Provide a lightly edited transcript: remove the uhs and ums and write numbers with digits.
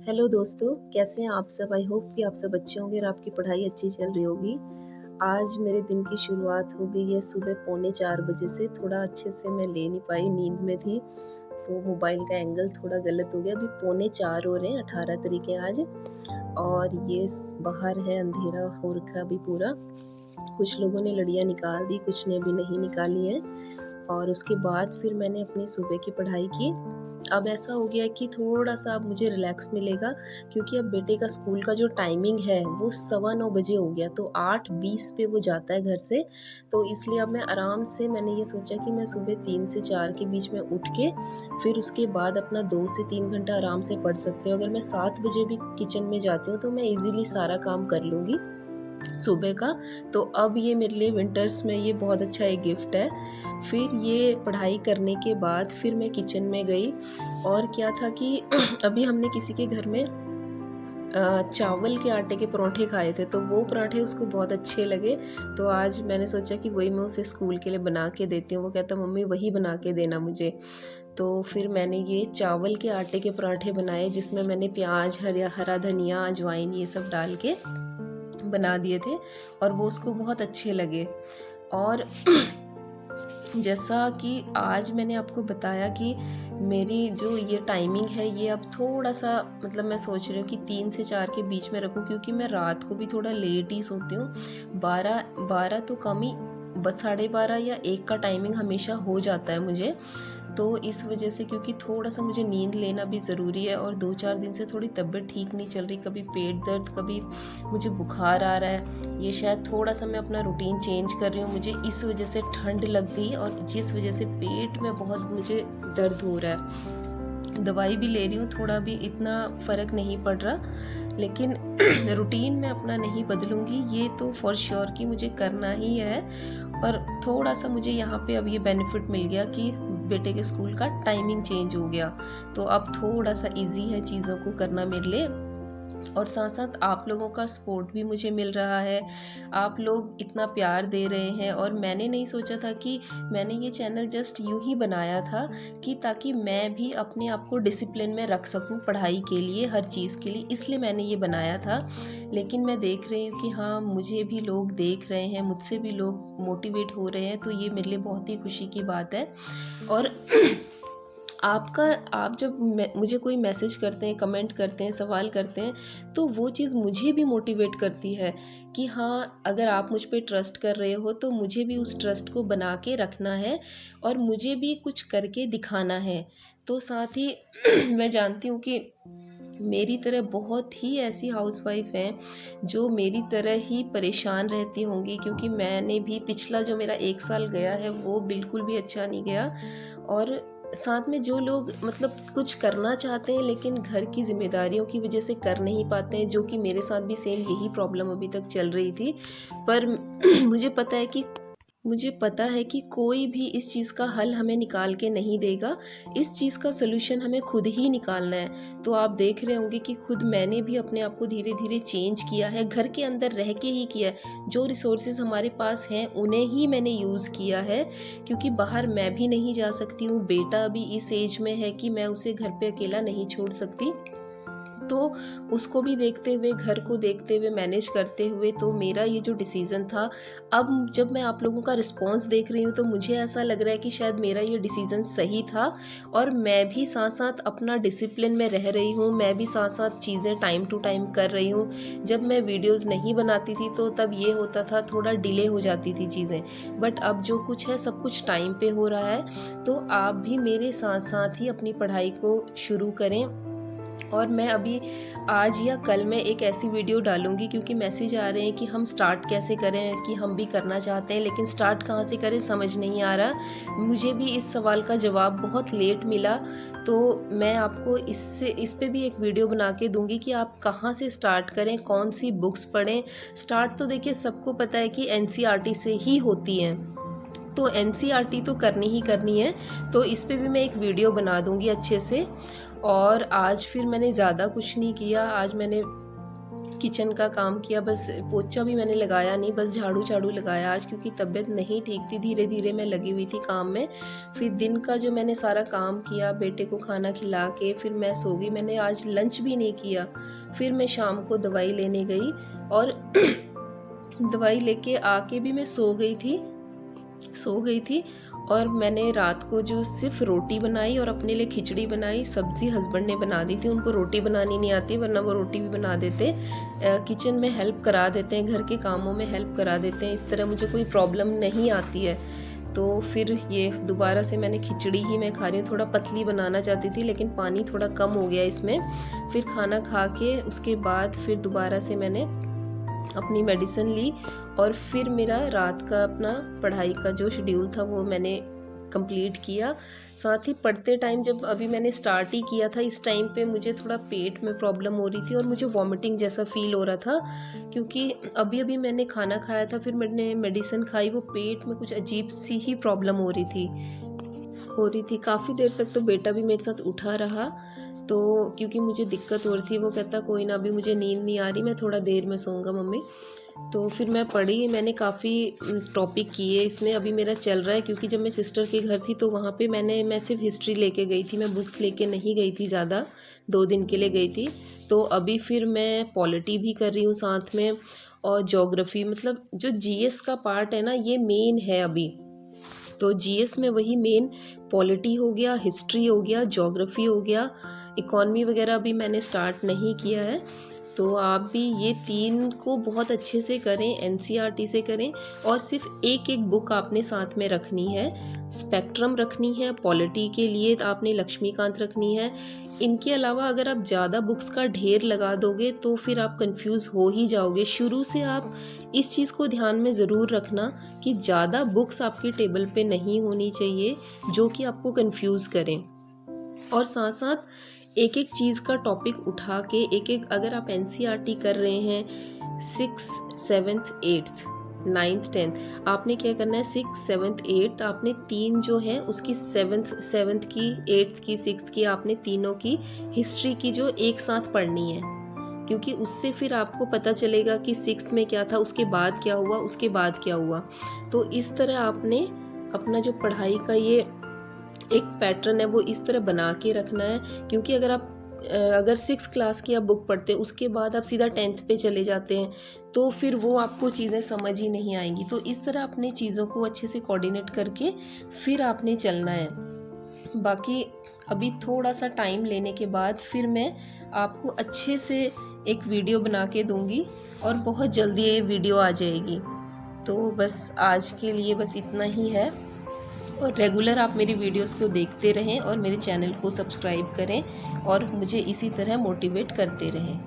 Hello दोस्तों, कैसे हैं आप सब? आई होप कि आप सब अच्छे होंगे और आपकी पढ़ाई अच्छी चल रही होगी। आज मेरे दिन की शुरुआत हो गई है सुबह पौने 4 बजे से। थोड़ा अच्छे से मैं ले नहीं पाई, नींद में थी, तो मोबाइल का एंगल थोड़ा गलत हो गया। अभी पौने 4 हो रहे हैं, 18 तारीख है आज, और ये बाहर है, अंधेरा हो रखा है अभी पूरा। कुछ लोगों ने लड़ियाँ निकाल दी, कुछ ने अभी नहीं निकाली हैं। और उसके बाद फिर मैंने अपनी सुबह की पढ़ाई की। अब ऐसा हो गया है कि थोड़ा-सा अब मुझे रिलैक्स मिलेगा, क्योंकि अब बेटे का स्कूल का जो टाइमिंग है वो 9:15 बजे हो गया, तो 8:20 पे वो जाता है घर से। तो इसलिए अब मैं आराम से, मैंने ये सोचा कि मैं सुबह 3 से 4 के बीच में उठ के फिर उसके बाद अपना 2 से 3 घंटा आराम से पढ़ सकती हूँ। अगर मैं 7 बजे भी किचन में जाती हूँ तो मैं ईज़िली सारा काम कर लूँगी सुबह का। तो अब ये मेरे लिए विंटर्स में ये बहुत अच्छा एक गिफ्ट है। फिर ये पढ़ाई करने के बाद फिर मैं किचन में गई, और क्या था कि अभी हमने किसी के घर में चावल के आटे के परोठे खाए थे, तो वो पराठे उसको बहुत अच्छे लगे। तो आज मैंने सोचा कि वही मैं उसे स्कूल के लिए बना के देती हूँ। वो कहता मम्मी वही बना के देना मुझे। तो फिर मैंने ये चावल के आटे के पराठे बनाए, जिसमें मैंने प्याज, हरा धनिया, अजवाइन ये सब डाल के बना दिए थे, और वो उसको बहुत अच्छे लगे। और जैसा कि आज मैंने आपको बताया कि मेरी जो ये टाइमिंग है ये अब थोड़ा सा, मतलब मैं सोच रही हूँ कि 3 से 4 के बीच में रखूँ, क्योंकि मैं रात को भी थोड़ा लेट ही सोती हूँ। 12 तो कम ही, 12:30 या 1 का टाइमिंग हमेशा हो जाता है मुझे। तो इस वजह से, क्योंकि थोड़ा सा मुझे नींद लेना भी ज़रूरी है, और 2-4 दिन से थोड़ी तबीयत ठीक नहीं चल रही, कभी पेट दर्द, कभी मुझे बुखार आ रहा है। ये शायद थोड़ा सा मैं अपना रूटीन चेंज कर रही हूँ, मुझे इस वजह से ठंड लग गई, और जिस वजह से पेट में बहुत मुझे दर्द हो रहा है। दवाई भी ले रही हूँ, थोड़ा भी इतना फ़र्क नहीं पड़ रहा, लेकिन रूटीन में अपना नहीं बदलूँगी, ये तो फॉर श्योर कि मुझे करना ही है। और थोड़ा सा मुझे यहाँ पे अब ये बेनिफिट मिल गया कि बेटे के स्कूल का टाइमिंग चेंज हो गया, तो अब थोड़ा सा इजी है चीज़ों को करना मेरे लिए। और साथ साथ आप लोगों का सपोर्ट भी मुझे मिल रहा है, आप लोग इतना प्यार दे रहे हैं। और मैंने नहीं सोचा था कि, मैंने ये चैनल जस्ट यूं ही बनाया था कि ताकि मैं भी अपने आप को डिसिप्लिन में रख सकूं पढ़ाई के लिए, हर चीज़ के लिए, इसलिए मैंने ये बनाया था। लेकिन मैं देख रही हूँ कि हाँ, मुझे भी लोग देख रहे हैं, मुझसे भी लोग मोटिवेट हो रहे हैं, तो ये मेरे लिए बहुत ही खुशी की बात है। और आप जब मुझे कोई मैसेज करते हैं, कमेंट करते हैं, सवाल करते हैं, तो वो चीज़ मुझे भी मोटिवेट करती है कि हाँ, अगर आप मुझ पे ट्रस्ट कर रहे हो तो मुझे भी उस ट्रस्ट को बना के रखना है, और मुझे भी कुछ करके दिखाना है। तो साथ ही मैं जानती हूँ कि मेरी तरह बहुत ही ऐसी हाउसवाइफ हैं जो मेरी तरह ही परेशान रहती होंगी, क्योंकि मैंने भी पिछला जो मेरा 1 साल गया है वो बिल्कुल भी अच्छा नहीं गया। और साथ में जो लोग मतलब कुछ करना चाहते हैं लेकिन घर की जिम्मेदारियों की वजह से कर नहीं पाते हैं, जो कि मेरे साथ भी सेम यही प्रॉब्लम अभी तक चल रही थी। पर मुझे पता है कि कोई भी इस चीज़ का हल हमें निकाल के नहीं देगा, इस चीज़ का सलूशन हमें खुद ही निकालना है। तो आप देख रहे होंगे कि खुद मैंने भी अपने आप को धीरे धीरे चेंज किया है, घर के अंदर रह के ही किया है। जो रिसोर्सेज हमारे पास हैं उन्हें ही मैंने यूज़ किया है, क्योंकि बाहर मैं भी नहीं जा सकती हूँ, बेटा भी इस एज में है कि मैं उसे घर पे अकेला नहीं छोड़ सकती। तो उसको भी देखते हुए, घर को देखते हुए, मैनेज करते हुए, तो मेरा ये जो डिसीज़न था, अब जब मैं आप लोगों का रिस्पॉन्स देख रही हूँ तो मुझे ऐसा लग रहा है कि शायद मेरा ये डिसीज़न सही था। और मैं भी साथ साथ अपना डिसिप्लिन में रह रही हूँ, मैं भी साथ साथ चीज़ें टाइम टू टाइम कर रही हूँ। जब मैं वीडियोज़ नहीं बनाती थी तो तब ये होता था, थोड़ा डिले हो जाती थी चीज़ें, बट अब जो कुछ है सब कुछ टाइम पे हो रहा है। तो आप भी मेरे साथ साथ ही अपनी पढ़ाई को शुरू करें। और मैं अभी आज या कल में एक ऐसी वीडियो डालूंगी, क्योंकि मैसेज आ रहे हैं कि हम स्टार्ट कैसे करें, कि हम भी करना चाहते हैं लेकिन स्टार्ट कहाँ से करें समझ नहीं आ रहा। मुझे भी इस सवाल का जवाब बहुत लेट मिला, तो मैं आपको इस पे भी एक वीडियो बना के दूंगी कि आप कहाँ से स्टार्ट करें, कौन सी बुक्स पढ़ें। स्टार्ट तो देखिए सबको पता है कि एनसीईआरटी से ही होती हैं, तो एनसीईआरटी तो करनी ही करनी है, तो इस पे भी मैं एक वीडियो बना दूंगी अच्छे से। और आज फिर मैंने ज़्यादा कुछ नहीं किया, आज मैंने किचन का काम किया, बस पोछा भी मैंने लगाया नहीं, बस झाड़ू झाड़ू लगाया आज, क्योंकि तबीयत नहीं ठीक थी। धीरे धीरे मैं लगी हुई थी काम में। फिर दिन का जो मैंने सारा काम किया, बेटे को खाना खिला के फिर मैं सो गई। मैंने आज लंच भी नहीं किया। फिर मैं शाम को दवाई लेने गई और दवाई लेके आके भी मैं सो गई थी। और मैंने रात को जो सिर्फ रोटी बनाई और अपने लिए खिचड़ी बनाई। सब्ज़ी हस्बैंड ने बना दी थी, उनको रोटी बनानी नहीं आती, वरना वो रोटी भी बना देते। किचन में हेल्प करा देते हैं, घर के कामों में हेल्प करा देते हैं। इस तरह मुझे कोई प्रॉब्लम नहीं आती है। तो फिर ये दोबारा से मैंने खिचड़ी ही मैं खा रही हूँ। थोड़ा पतली बनाना चाहती थी, लेकिन पानी थोड़ा कम हो गया इसमें। फिर खाना खा के उसके बाद फिर दोबारा से मैंने अपनी मेडिसिन ली और फिर मेरा रात का अपना पढ़ाई का जो शेड्यूल था वो मैंने कंप्लीट किया। साथ ही पढ़ते टाइम, जब अभी मैंने स्टार्ट ही किया था, इस टाइम पे मुझे थोड़ा पेट में प्रॉब्लम हो रही थी और मुझे वॉमिटिंग जैसा फील हो रहा था, क्योंकि अभी अभी मैंने खाना खाया था, फिर मैंने मेडिसिन खाई। वो पेट में कुछ अजीब सी ही प्रॉब्लम हो रही थी। काफ़ी देर तक तो बेटा भी मेरे साथ उठा रहा, तो क्योंकि मुझे दिक्कत हो रही थी। वो कहता कोई ना, अभी मुझे नींद नहीं आ रही, मैं थोड़ा देर में सोऊंगा मम्मी। तो फिर मैं पढ़ी, मैंने काफ़ी टॉपिक किए इसमें। अभी मेरा चल रहा है, क्योंकि जब मैं सिस्टर के घर थी तो वहाँ पे मैं सिर्फ हिस्ट्री लेके गई थी, मैं बुक्स लेके नहीं गई थी ज़्यादा, 2 दिन के लिए गई थी। तो अभी फिर मैं पॉलिटी भी कर रही हूँ साथ में, और ज्योग्राफी, मतलब जो जीएस का पार्ट है ना, ये मेन है अभी। तो जीएस में वही मेन पॉलिटी हो गया, हिस्ट्री हो गया, ज्योग्राफी हो गया, इकॉनमी वगैरह अभी मैंने स्टार्ट नहीं किया है। तो आप भी ये 3 को बहुत अच्छे से करें, एनसीईआरटी से करें, और सिर्फ एक एक बुक आपने साथ में रखनी है। स्पेक्ट्रम रखनी है, पॉलिटी के लिए आपने लक्ष्मीकांत रखनी है। इनके अलावा अगर आप ज़्यादा बुक्स का ढेर लगा दोगे तो फिर आप कंफ्यूज हो ही जाओगे। शुरू से आप इस चीज़ को ध्यान में ज़रूर रखना कि ज़्यादा बुक्स आपके टेबल पे नहीं होनी चाहिए जो कि आपको कंफ्यूज करें। और साथ साथ एक एक चीज़ का टॉपिक उठा के एक अगर आप एनसीईआरटी कर रहे हैं 6th 7th 8th 9th 10th, आपने क्या करना है, 6th 7th 8th आपने 3 जो है उसकी 7th की 8th की 6th की आपने तीनों की हिस्ट्री की जो एक साथ पढ़नी है, क्योंकि उससे फिर आपको पता चलेगा कि 6th में क्या था, उसके बाद क्या हुआ, उसके बाद क्या हुआ। तो इस तरह आपने अपना जो पढ़ाई का ये एक पैटर्न है वो इस तरह बना के रखना है। क्योंकि अगर 6th क्लास की आप बुक पढ़ते हैं, उसके बाद आप सीधा 10th पे चले जाते हैं, तो फिर वो आपको चीज़ें समझ ही नहीं आएंगी। तो इस तरह अपने चीज़ों को अच्छे से कोऑर्डिनेट करके फिर आपने चलना है। बाकी अभी थोड़ा सा टाइम लेने के बाद फिर मैं आपको अच्छे से एक वीडियो बना के दूँगी और बहुत जल्दी ये वीडियो आ जाएगी। तो बस आज के लिए बस इतना ही है, और रेगुलर आप मेरी वीडियोस को देखते रहें और मेरे चैनल को सब्सक्राइब करें और मुझे इसी तरह मोटिवेट करते रहें।